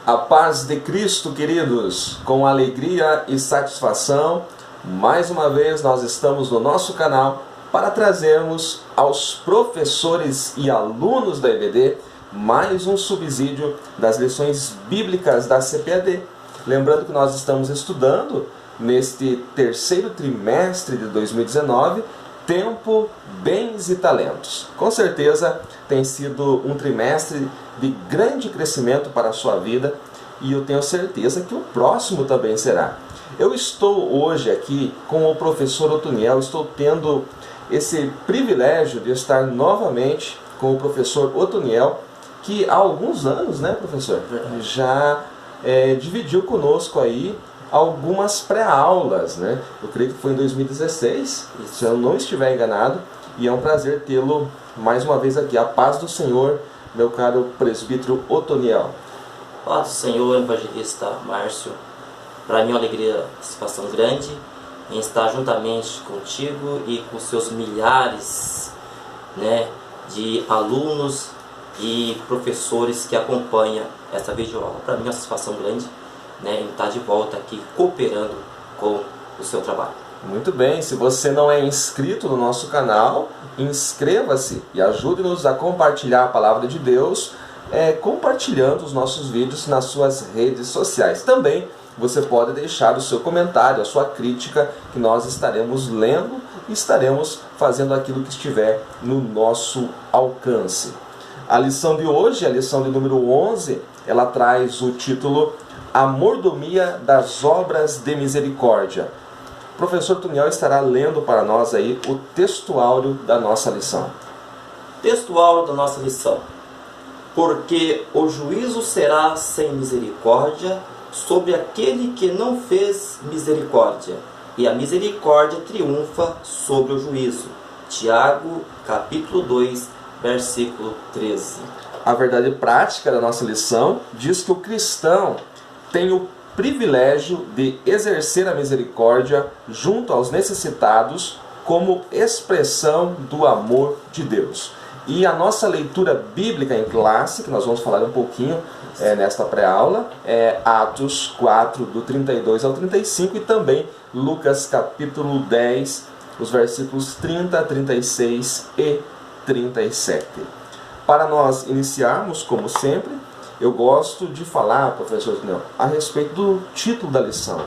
A paz de Cristo, queridos, com alegria e satisfação, mais uma vez nós estamos no nosso canal para trazermos aos professores e alunos da EBD mais um subsídio das lições bíblicas da CPAD. Lembrando que nós estamos estudando neste terceiro trimestre de 2019, Tempo, Bens e Talentos. Com certeza tem sido um trimestre de grande crescimento para a sua vida e eu tenho certeza que o próximo também será. Eu estou hoje aqui com o professor Otoniel, estou tendo esse privilégio de estar novamente com o professor Otoniel, que há alguns anos, né, professor, já dividiu conosco aí algumas pré-aulas, né? Eu creio que foi em 2016, se eu não estiver enganado, e é um prazer tê-lo mais uma vez aqui. A paz do Senhor, meu caro presbítero Otoniel. Paz do Senhor, evangelista Márcio. Para mim é uma alegria, satisfação grande em estar juntamente contigo e com seus milhares, né, de alunos e professores que acompanham essa videoaula. Para mim é uma satisfação grande, né, em estar de volta aqui cooperando com o seu trabalho. Muito bem, se você não é inscrito no nosso canal, inscreva-se e ajude-nos a compartilhar a palavra de Deus, compartilhando os nossos vídeos nas suas redes sociais. Também você pode deixar o seu comentário, a sua crítica, que nós estaremos lendo e estaremos fazendo aquilo que estiver no nosso alcance. A lição de hoje, a lição de número 11, ela traz o título A Mordomia das Obras de Misericórdia. O professor Otoniel estará lendo para nós aí o textuário da nossa lição. Textuário da nossa lição. Porque o juízo será sem misericórdia sobre aquele que não fez misericórdia, e a misericórdia triunfa sobre o juízo. Tiago, capítulo 2, versículo 13. A verdade prática da nossa lição diz que o cristão tem o privilégio de exercer a misericórdia junto aos necessitados como expressão do amor de Deus. E a nossa leitura bíblica em classe, que nós vamos falar um pouquinho nesta pré-aula, é Atos 4, do 32 ao 35, e também Lucas capítulo 10, os versículos 30, 36 e 37. Para nós iniciarmos, como sempre, eu gosto de falar, professor Otoniel, a respeito do título da lição,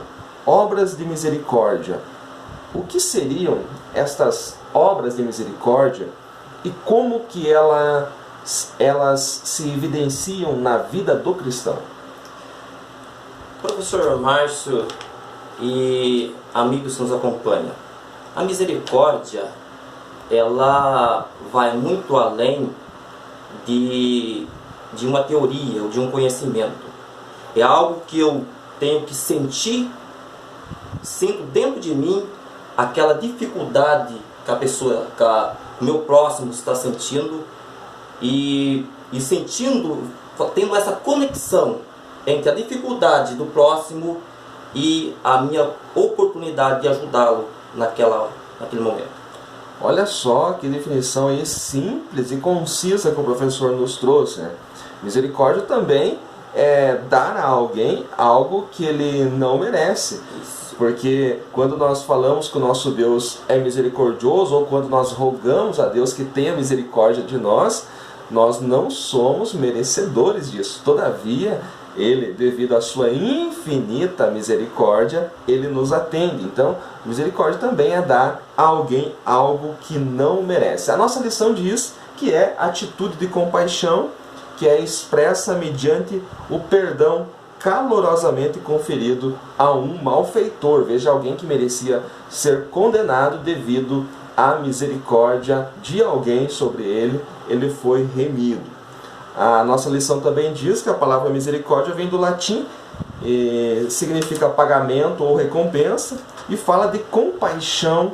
Obras de Misericórdia. O que seriam estas obras de misericórdia e como que elas se evidenciam na vida do cristão? Professor Márcio e amigos que nos acompanham, a misericórdia, ela vai muito além de uma teoria ou de um conhecimento. É algo que eu tenho que sinto dentro de mim aquela dificuldade que a pessoa, que o meu próximo está sentindo e sentindo, tendo essa conexão entre a dificuldade do próximo e a minha oportunidade de ajudá-lo naquele momento. Olha só que definição aí simples e concisa que o professor nos trouxe, né? Misericórdia também é dar a alguém algo que ele não merece. Isso. Porque quando nós falamos que o nosso Deus é misericordioso, ou quando nós rogamos a Deus que tenha misericórdia de nós, nós não somos merecedores disso. Todavia, Ele, devido à sua infinita misericórdia, Ele nos atende. Então, misericórdia também é dar a alguém algo que não merece. A nossa lição diz que é atitude de compaixão, que é expressa mediante o perdão calorosamente conferido a um malfeitor. Veja, alguém que merecia ser condenado devido à misericórdia de alguém sobre ele, ele foi remido. A nossa lição também diz que a palavra misericórdia vem do latim, e significa pagamento ou recompensa, e fala de compaixão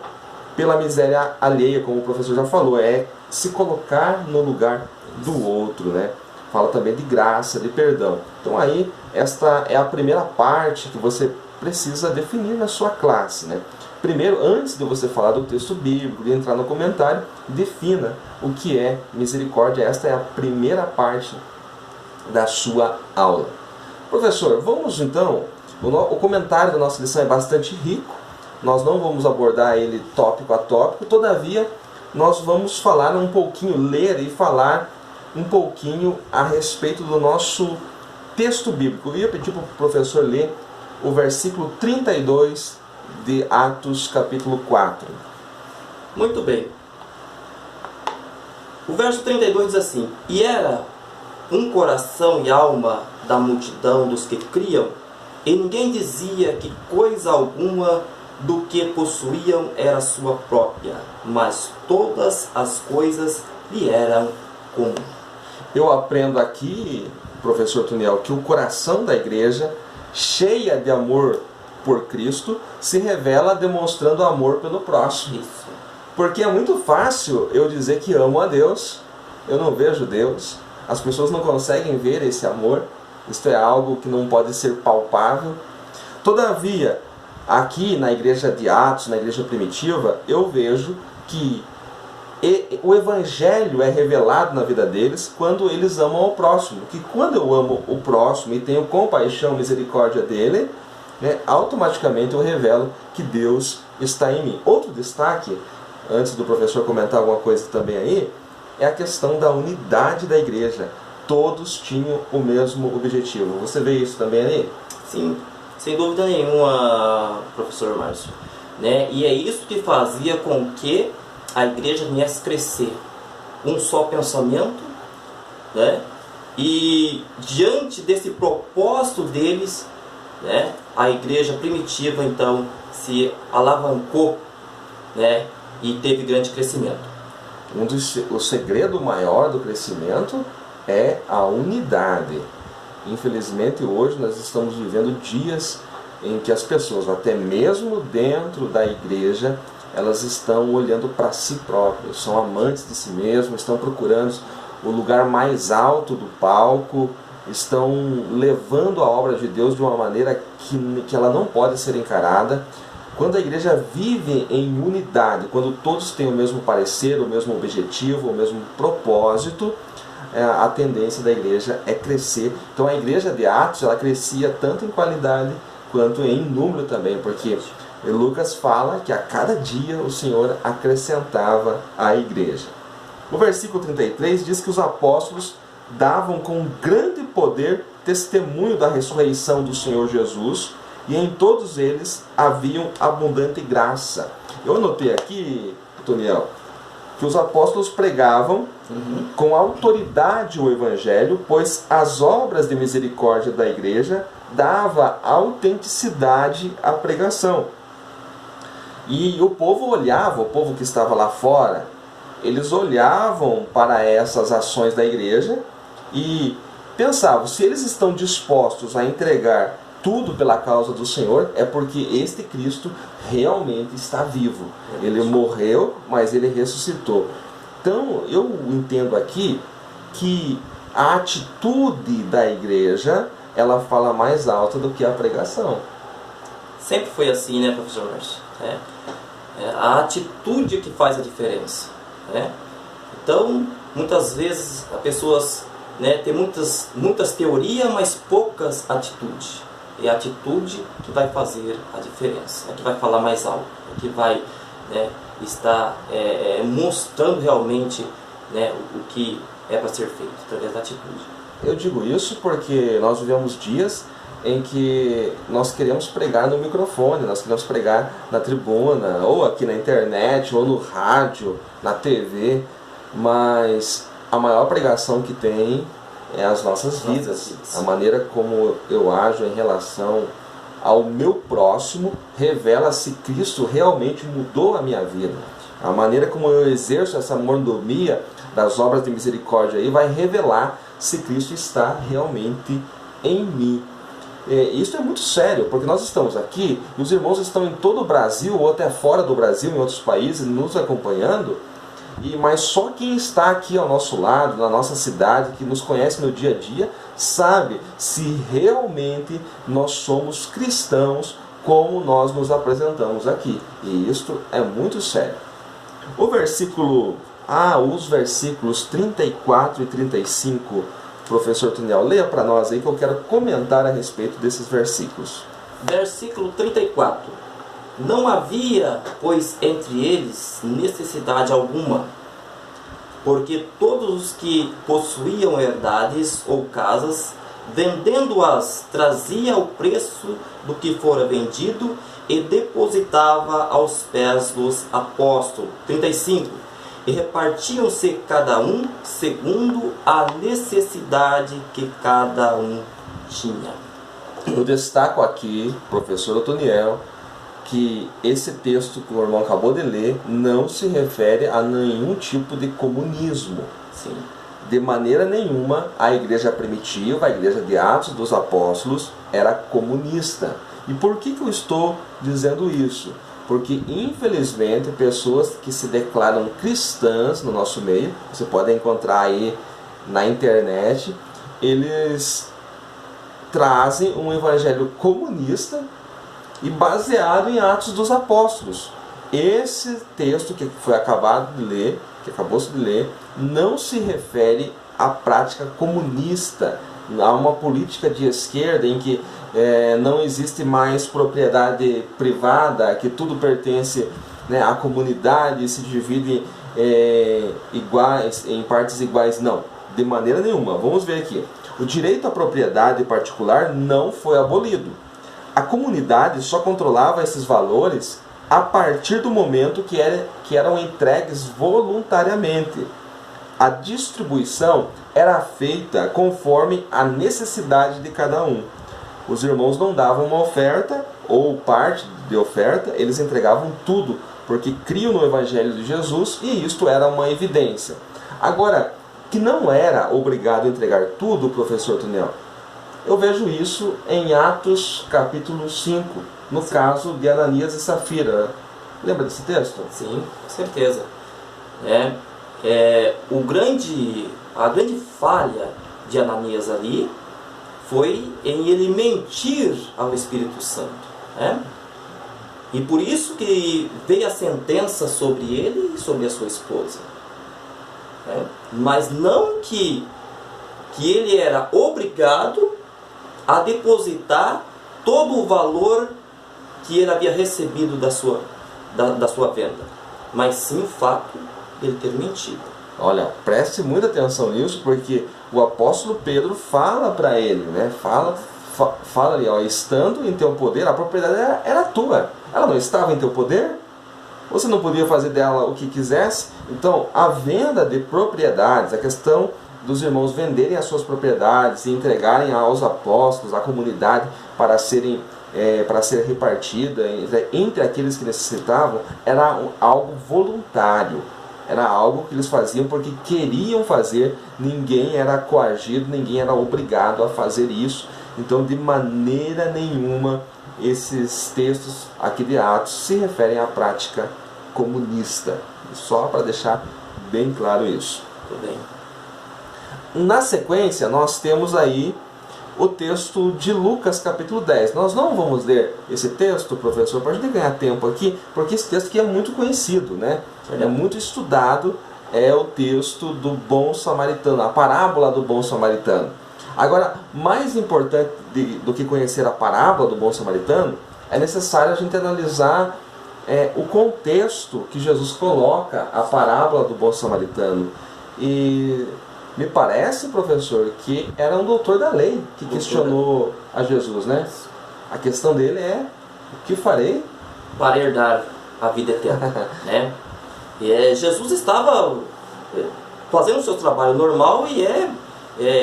pela miséria alheia, como o professor já falou, é se colocar no lugar do outro, né? Fala também de graça, de perdão. Então aí, esta é a primeira parte que você precisa definir na sua classe, né? Primeiro, antes de você falar do texto bíblico, de entrar no comentário, defina o que é misericórdia. Esta é a primeira parte da sua aula. Professor, vamos então, o comentário da nossa lição é bastante rico, nós não vamos abordar ele tópico a tópico, todavia nós vamos falar um pouquinho, ler e falar um pouquinho a respeito do nosso texto bíblico. Eu ia pedir para o professor ler o versículo 32 de Atos capítulo 4. Muito bem. O verso 32 diz assim: E era um coração e alma da multidão dos que criam, e ninguém dizia que coisa alguma do que possuíam era sua própria, mas todas as coisas lhe eram comum. Eu aprendo aqui, professor Tuniel, que o coração da igreja, cheia de amor por Cristo, se revela demonstrando amor pelo próximo. Isso. Porque é muito fácil eu dizer que amo a Deus, eu não vejo Deus, as pessoas não conseguem ver esse amor, isto é algo que não pode ser palpável. Todavia, aqui na igreja de Atos, na igreja primitiva, eu vejo que o Evangelho é revelado na vida deles quando eles amam ao próximo. Que quando eu amo o próximo e tenho compaixão, misericórdia dele, automaticamente eu revelo que Deus está em mim. Outro destaque, antes do professor comentar alguma coisa também aí, é a questão da unidade da igreja. Todos tinham o mesmo objetivo. Você vê isso também aí? Sim, sem dúvida nenhuma, professor Márcio. E é isso que fazia com que a igreja viesse crescer. Um só pensamento, e diante desse propósito deles, a igreja primitiva então se alavancou, e teve grande crescimento. O segredo maior do crescimento é a unidade. Infelizmente hoje nós estamos vivendo dias em que as pessoas, até mesmo dentro da igreja, elas estão olhando para si próprias, são amantes de si mesmas, estão procurando o lugar mais alto do palco, estão levando a obra de Deus de uma maneira que ela não pode ser encarada. Quando a igreja vive em unidade, quando todos têm o mesmo parecer, o mesmo objetivo, o mesmo propósito, a tendência da igreja é crescer. Então a igreja de Atos, ela crescia tanto em qualidade quanto em número também, porque Lucas fala que a cada dia o Senhor acrescentava à igreja. O versículo 33 diz que os apóstolos davam com grande poder testemunho da ressurreição do Senhor Jesus, e em todos eles haviam abundante graça. Eu anotei aqui, Toniel, que os apóstolos pregavam com autoridade o Evangelho, pois as obras de misericórdia da igreja dava autenticidade à pregação. E o povo olhava, o povo que estava lá fora, eles olhavam para essas ações da igreja e pensavam, se eles estão dispostos a entregar tudo pela causa do Senhor, é porque este Cristo realmente está vivo. Ele morreu, mas ele ressuscitou. Então, eu entendo aqui que a atitude da igreja, ela fala mais alta do que a pregação. Sempre foi assim, né, professor Márcio? A atitude que faz a diferença. Então, muitas vezes, as pessoas têm muitas teorias, mas poucas atitudes. É a atitude que vai fazer a diferença, que vai falar mais alto, que vai estar mostrando realmente o que é para ser feito, através da atitude. Eu digo isso porque nós vivemos dias em que nós queremos pregar no microfone, nós queremos pregar na tribuna, ou aqui na internet, ou no rádio, na TV, mas a maior pregação que tem é as nossas vidas. A maneira como eu ajo em relação ao meu próximo revela se Cristo realmente mudou a minha vida. A maneira como eu exerço essa mordomia das obras de misericórdia aí vai revelar se Cristo está realmente em mim. Isso é muito sério, porque nós estamos aqui e os irmãos estão em todo o Brasil ou até fora do Brasil, em outros países, nos acompanhando. Mas só quem está aqui ao nosso lado, na nossa cidade, que nos conhece no dia a dia, sabe se realmente nós somos cristãos como nós nos apresentamos aqui. E isto é muito sério. Os versículos 34 e 35 Professor Tuniel, leia para nós aí que eu quero comentar a respeito desses versículos. Versículo 34. Não havia, pois, entre eles necessidade alguma, porque todos os que possuíam herdades ou casas, vendendo-as, trazia o preço do que fora vendido e depositava aos pés dos apóstolos. 35. E repartiam-se cada um segundo a necessidade que cada um tinha. Eu destaco aqui, professor Otoniel, que esse texto que o irmão acabou de ler não se refere a nenhum tipo de comunismo. Sim. De maneira nenhuma, a igreja primitiva, a igreja de Atos dos Apóstolos, era comunista. E por que eu estou dizendo isso? Porque, infelizmente, pessoas que se declaram cristãs no nosso meio, você pode encontrar aí na internet, eles trazem um evangelho comunista e baseado em Atos dos Apóstolos. Esse texto que foi acabado de ler, que acabou-se de ler, não se refere à prática comunista, a uma política de esquerda em que não existe mais propriedade privada, que tudo pertence, né, à comunidade e se divide em partes iguais. Não, de maneira nenhuma. Vamos ver aqui. O direito à propriedade particular não foi abolido. A comunidade só controlava esses valores a partir do momento que eram entregues voluntariamente. A distribuição era feita conforme a necessidade de cada um. Os irmãos não davam uma oferta ou parte de oferta, eles entregavam tudo, porque criam no Evangelho de Jesus e isto era uma evidência. Agora, que não era obrigado a entregar tudo, professor Tuniel, eu vejo isso em Atos capítulo 5, no caso de Ananias e Safira. Lembra desse texto? Sim, com certeza. A grande falha de Ananias ali foi em ele mentir ao Espírito Santo. E por isso que veio a sentença sobre ele e sobre a sua esposa. Mas não que ele era obrigado a depositar todo o valor que ele havia recebido da sua venda, mas sim o fato de ele ter mentido. Olha, preste muita atenção nisso, porque o apóstolo Pedro fala para ele, né? Fala ali, ó, estando em teu poder, a propriedade era tua. Ela não estava em teu poder? Você não podia fazer dela o que quisesse? Então, a venda de propriedades, a questão dos irmãos venderem as suas propriedades e entregarem aos apóstolos, à comunidade, para ser repartida entre aqueles que necessitavam, era algo voluntário. Era algo que eles faziam porque queriam fazer, ninguém era coagido, ninguém era obrigado a fazer isso. Então, de maneira nenhuma, esses textos aqui de Atos se referem à prática comunista. Só para deixar bem claro isso. Tudo bem. Na sequência, nós temos aí o texto de Lucas capítulo 10. Nós não vamos ler esse texto, professor, para a gente ganhar tempo aqui, porque esse texto aqui é muito conhecido, né? É muito estudado, é o texto do bom samaritano, a parábola do bom samaritano. Agora, mais importante do que conhecer a parábola do bom samaritano, é necessário a gente analisar o contexto que Jesus coloca a parábola do bom samaritano. E me parece, professor, que era um doutor da lei que questionou a Jesus, né? A questão dele é: o que farei para herdar a vida eterna, né? E Jesus estava fazendo o seu trabalho normal e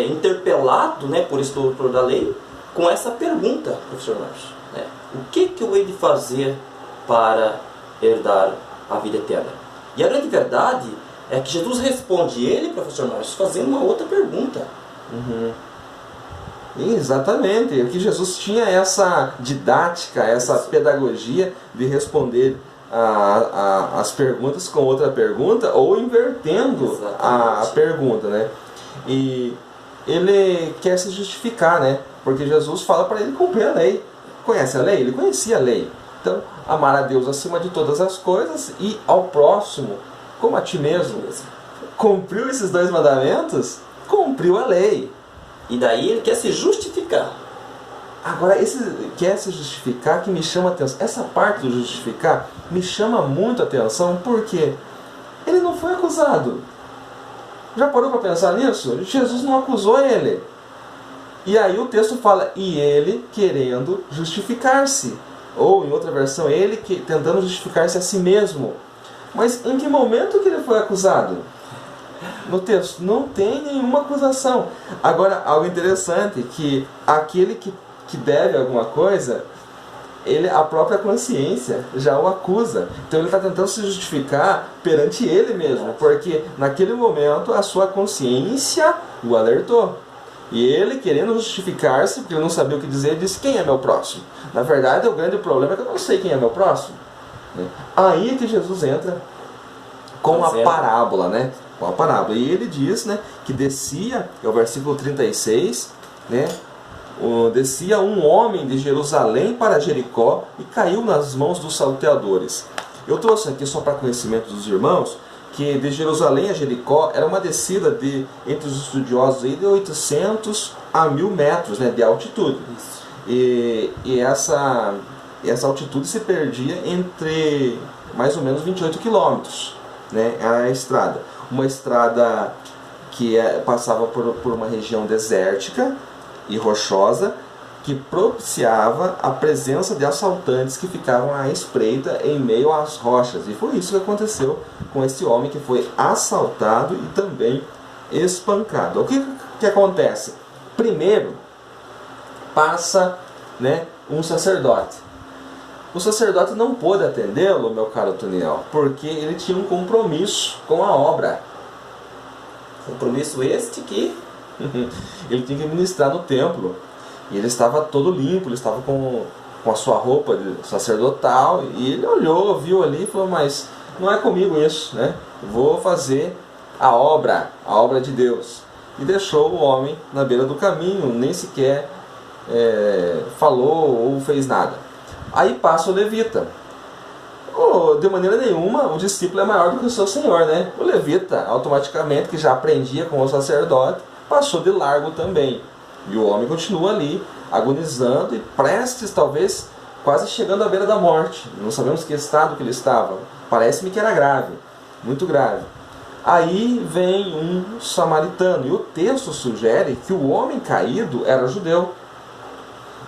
interpelado, né, por esse doutor da lei com essa pergunta, professor Márcio, né? O que eu hei de fazer para herdar a vida eterna? E a grande verdade é que Jesus responde ele, professor Márcio, fazendo uma outra pergunta. Exatamente, que Jesus tinha essa didática, essa pedagogia de responder as perguntas com outra pergunta ou invertendo a pergunta, né? E ele quer se justificar, né? Porque Jesus fala para ele cumprir a lei. Conhece a lei? Ele conhecia a lei. Então, amar a Deus acima de todas as coisas e ao próximo como a ti mesmo. Cumpriu esses dois mandamentos? Cumpriu a lei. E daí ele quer se justificar. Agora, esse quer se justificar que me chama a atenção. Essa parte do justificar me chama muito a atenção porque ele não foi acusado. Já parou para pensar nisso? Jesus não acusou ele. E aí o texto fala, e ele querendo justificar-se. Ou, em outra versão, ele tentando justificar-se a si mesmo. Mas em que momento que ele foi acusado? No texto não tem nenhuma acusação. Agora, algo interessante, que aquele que deve alguma coisa, a própria consciência já o acusa. Então ele está tentando se justificar perante ele mesmo, porque naquele momento a sua consciência o alertou. E ele, querendo justificar-se, porque ele não sabia o que dizer, disse, quem é meu próximo? Na verdade, o grande problema é que eu não sei quem é meu próximo. Aí é que Jesus entra com a parábola, né? Com a parábola. E ele diz, né, que descia, é o versículo 36, né? Descia um homem de Jerusalém para Jericó e caiu nas mãos dos salteadores. Eu trouxe aqui só para conhecimento dos irmãos que de Jerusalém a Jericó era uma descida entre os estudiosos aí, de 800 a 1000 metros, né, de altitude. E essa altitude se perdia entre mais ou menos 28 quilômetros, né, a estrada. Uma estrada que passava por uma região desértica e rochosa, que propiciava a presença de assaltantes que ficavam à espreita em meio às rochas. E foi isso que aconteceu com esse homem que foi assaltado e também espancado. O que acontece? Primeiro, passa, né, um sacerdote. O sacerdote não pôde atendê-lo, meu caro Toniel, porque ele tinha um compromisso com a obra. Compromisso este que ele tinha que ministrar no templo. E ele estava todo limpo, ele estava com a sua roupa de sacerdotal. E ele olhou, viu ali e falou, mas não é comigo isso, né? Vou fazer a obra de Deus. E deixou o homem na beira do caminho, nem sequer falou ou fez nada. Aí passa o levita. De maneira nenhuma o discípulo é maior do que o seu senhor, né? O levita, automaticamente, que já aprendia com o sacerdote, passou de largo também. E o homem continua ali, agonizando e prestes, talvez, quase chegando à beira da morte. Não sabemos que estado que ele estava. Parece-me que era grave, muito grave. Aí vem um samaritano, e o texto sugere que o homem caído era judeu.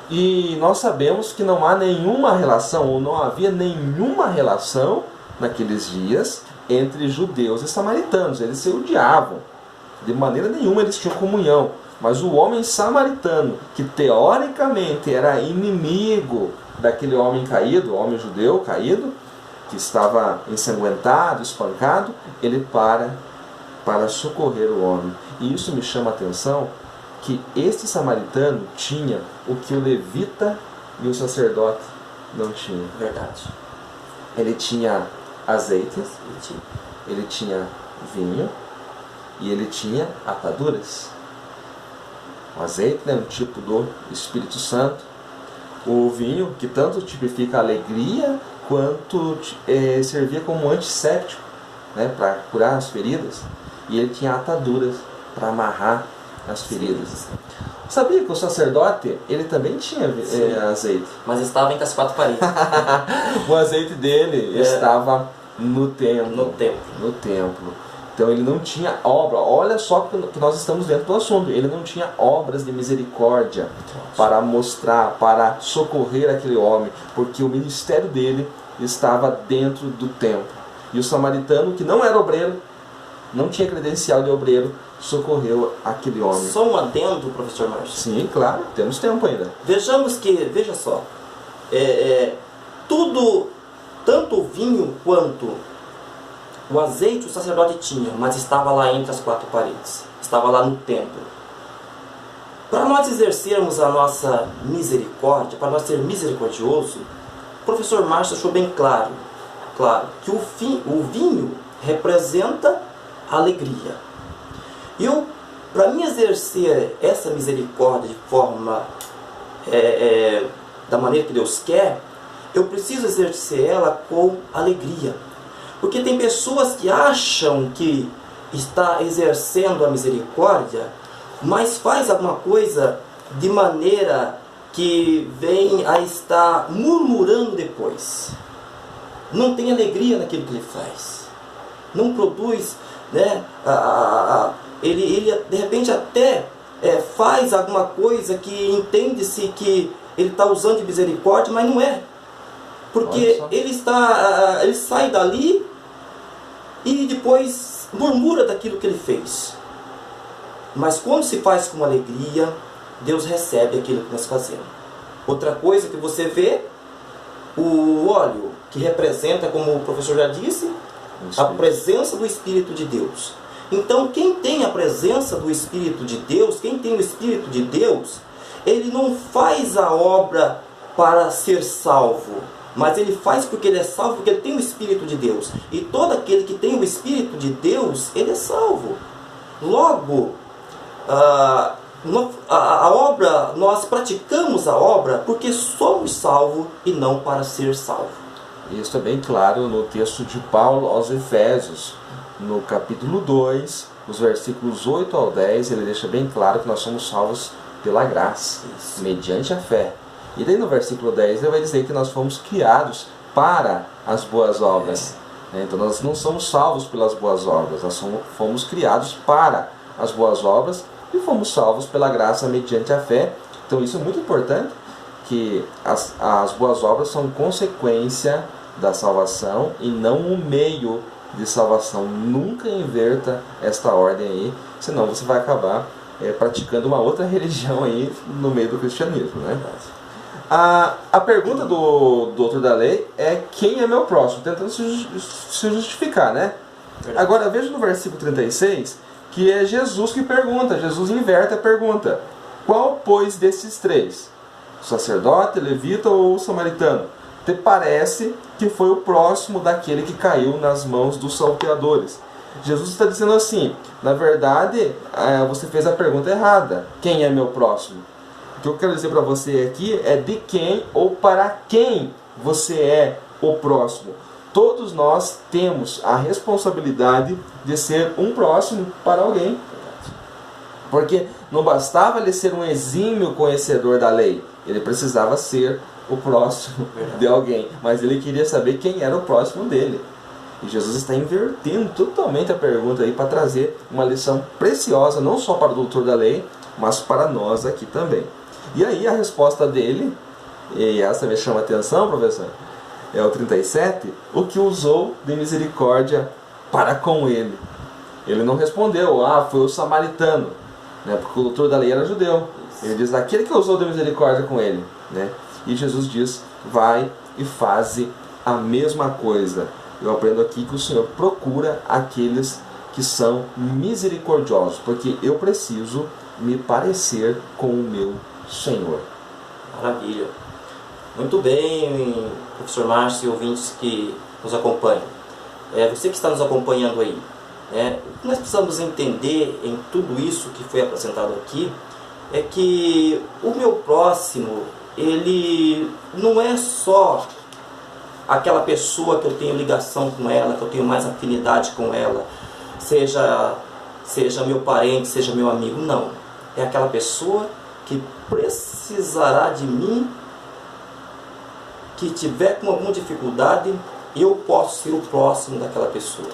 E nós sabemos que não há nenhuma relação, ou não havia nenhuma relação, naqueles dias, entre judeus e samaritanos. Eles se odiavam. De maneira nenhuma eles tinham comunhão. Mas o homem samaritano, que teoricamente era inimigo daquele homem caído, o homem judeu caído, que estava ensanguentado, espancado, ele para socorrer o homem. E isso me chama a atenção, que este samaritano tinha o que o levita e o sacerdote não tinham. Verdade. Ele tinha azeite, ele tinha vinho e ele tinha ataduras. O azeite é um tipo do Espírito Santo. O vinho, que tanto tipifica a alegria, quanto servia como antisséptico, né, para curar as feridas. E ele tinha ataduras para amarrar as feridas. Sabia que o sacerdote, ele também tinha azeite? Mas estava entre as quatro paredes. O azeite dele estava no templo. No templo. Então ele não tinha obra. Olha só que nós estamos dentro do assunto. Ele não tinha obras de misericórdia para mostrar, para socorrer aquele homem, porque o ministério dele estava dentro do templo. E o samaritano, que não era obreiro, não tinha credencial de obreiro, socorreu aquele homem. Só um adendo, professor Márcio. Sim, claro, temos tempo ainda. Veja só, tudo, tanto o vinho quanto o azeite o sacerdote tinha, mas estava lá entre as quatro paredes, estava lá no templo. Para nós exercermos a nossa misericórdia, para nós ser misericordioso, o professor Márcio deixou bem claro que o vinho representa alegria. E para mim exercer essa misericórdia de forma da maneira que Deus quer, eu preciso exercer ela com alegria. Porque tem pessoas que acham que está exercendo a misericórdia mas faz alguma coisa de maneira que vem a estar murmurando depois. Não tem alegria naquilo que ele faz. Não produz, né? Ele de repente até faz alguma coisa que entende-se que ele está usando de misericórdia, mas não é. Porque ele sai dali e depois murmura daquilo que ele fez. Mas quando se faz com alegria, Deus recebe aquilo que nós fazemos. Outra coisa que você vê, o óleo, que representa, como o professor já disse, a presença do Espírito de Deus. Então, quem tem a presença do Espírito de Deus, quem tem o Espírito de Deus, ele não faz a obra para ser salvo, mas ele faz porque ele é salvo, porque ele tem o Espírito de Deus. E todo aquele que tem o Espírito de Deus, ele é salvo. Logo, a obra, nós praticamos a obra porque somos salvos e não para ser salvo. Isso é bem claro no texto de Paulo aos Efésios, no capítulo 2, os versículos 8 ao 10, ele deixa bem claro que nós somos salvos pela graça, mediante a fé. E daí no versículo 10 ele vai dizer que nós fomos criados para as boas obras. Então nós não somos salvos pelas boas obras, nós fomos criados para as boas obras e fomos salvos pela graça mediante a fé. Então isso é muito importante, que as boas obras são consequência da salvação e não um meio de salvação. Nunca inverta esta ordem aí, senão você vai acabar praticando uma outra religião aí no meio do cristianismo, né? A pergunta do doutor da lei é: quem é meu próximo? Tentando se justificar, né? Agora veja no versículo 36 que é Jesus que pergunta. Jesus inverte a pergunta: qual, pois, desses três, sacerdote, levita ou samaritano, te parece que foi o próximo daquele que caiu nas mãos dos salteadores? Jesus está dizendo assim: na verdade, você fez a pergunta errada. Quem é meu próximo? O que eu quero dizer para você aqui é de quem ou para quem você é o próximo. Todos nós temos a responsabilidade de ser um próximo para alguém. Porque não bastava ele ser um exímio conhecedor da lei, ele precisava ser o próximo de alguém. Mas ele queria saber quem era o próximo dele. E Jesus está invertendo totalmente a pergunta aí para trazer uma lição preciosa, não só para o doutor da lei, mas para nós aqui também. E aí a resposta dele, e essa me chama a atenção, professor, é o 37, o que usou de misericórdia para com ele. Ele não respondeu: foi o samaritano, né? Porque o doutor da lei era judeu. Ele diz: aquele que usou de misericórdia com ele, né? E Jesus diz: vai e faze a mesma coisa. Eu aprendo aqui que o Senhor procura aqueles que são misericordiosos, porque eu preciso me parecer com o meu Senhor. Maravilha. Muito bem, professor Márcio e ouvintes que nos acompanham. Você que está nos acompanhando aí, o que nós precisamos entender em tudo isso que foi apresentado aqui é que o meu próximo, ele não é só aquela pessoa que eu tenho ligação com ela, que eu tenho mais afinidade com ela, seja meu parente, seja meu amigo. Não. É aquela pessoa que precisará de mim, que tiver com alguma dificuldade, eu posso ser o próximo daquela pessoa.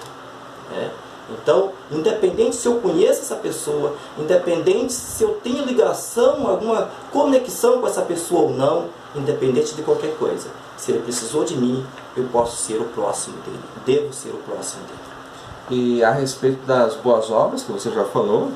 Então, independente se eu conheço essa pessoa, independente se eu tenho ligação, alguma conexão com essa pessoa ou não, independente de qualquer coisa, se ele precisou de mim, eu posso ser o próximo dele, devo ser o próximo dele. E a respeito das boas obras que você já falou,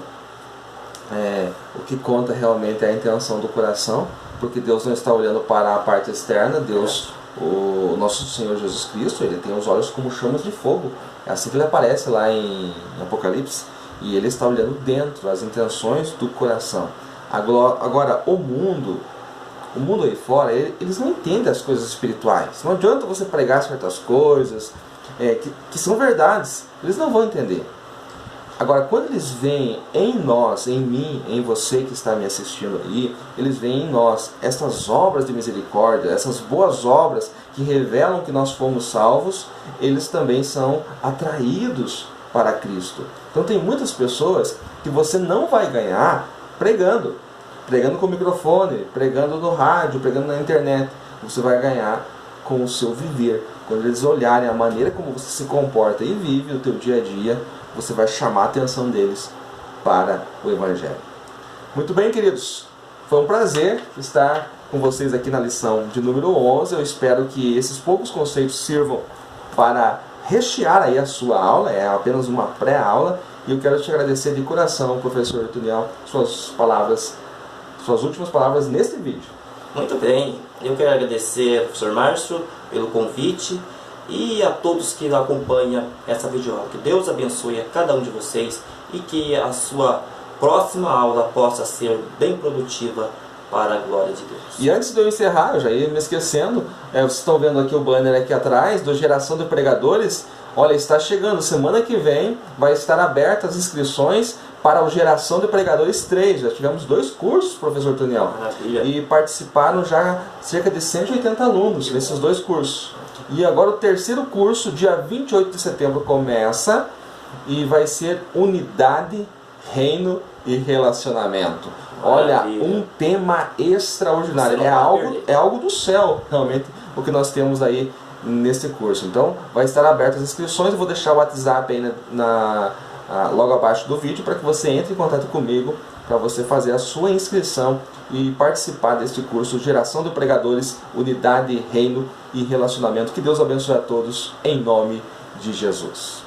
o que conta realmente é a intenção do coração, porque Deus não está olhando para a parte externa. Deus, o nosso Senhor Jesus Cristo, ele tem os olhos como chamas de fogo. É assim que ele aparece lá em Apocalipse, e ele está olhando dentro, as intenções do coração. Agora, o mundo aí fora, eles não entendem as coisas espirituais. Não adianta você pregar certas coisas que são verdades, eles não vão entender. Agora, quando eles veem em nós, em mim, em você que está me assistindo aí, eles veem em nós essas obras de misericórdia, essas boas obras que revelam que nós fomos salvos, eles também são atraídos para Cristo. Então tem muitas pessoas que você não vai ganhar pregando. Pregando com o microfone, pregando no rádio, pregando na internet. Você vai ganhar com o seu viver. Quando eles olharem a maneira como você se comporta e vive o teu dia a dia, você vai chamar a atenção deles para o Evangelho. Muito bem, queridos. Foi um prazer estar com vocês aqui na lição de número 11. Eu espero que esses poucos conceitos sirvam para rechear aí a sua aula. É apenas uma pré-aula. E eu quero te agradecer de coração, professor Tuniel, suas últimas palavras neste vídeo. Muito bem, eu quero agradecer ao professor Márcio pelo convite e a todos que acompanham essa videoaula. Que Deus abençoe a cada um de vocês e que a sua próxima aula possa ser bem produtiva para a glória de Deus. E antes de eu encerrar, eu já ia me esquecendo, vocês estão vendo aqui o banner aqui atrás do Geração de Pregadores. Olha, está chegando, semana que vem vai estar abertas as inscrições para o Geração de Pregadores 3. Já tivemos 2 cursos, professor Tuniel. Maravilha. E participaram já cerca de 180 alunos nesses 2 cursos. E agora o 3º curso, dia 28 de setembro, começa e vai ser Unidade, Reino e Relacionamento. Olha, um tema extraordinário. É algo do céu, realmente, o que nós temos aí nesse curso. Então, vai estar aberto as inscrições. Eu vou deixar o WhatsApp aí logo abaixo do vídeo para que você entre em contato comigo para você fazer a sua inscrição e participar deste curso Geração de Pregadores, Unidade, Reino e Relacionamento. Que Deus abençoe a todos em nome de Jesus.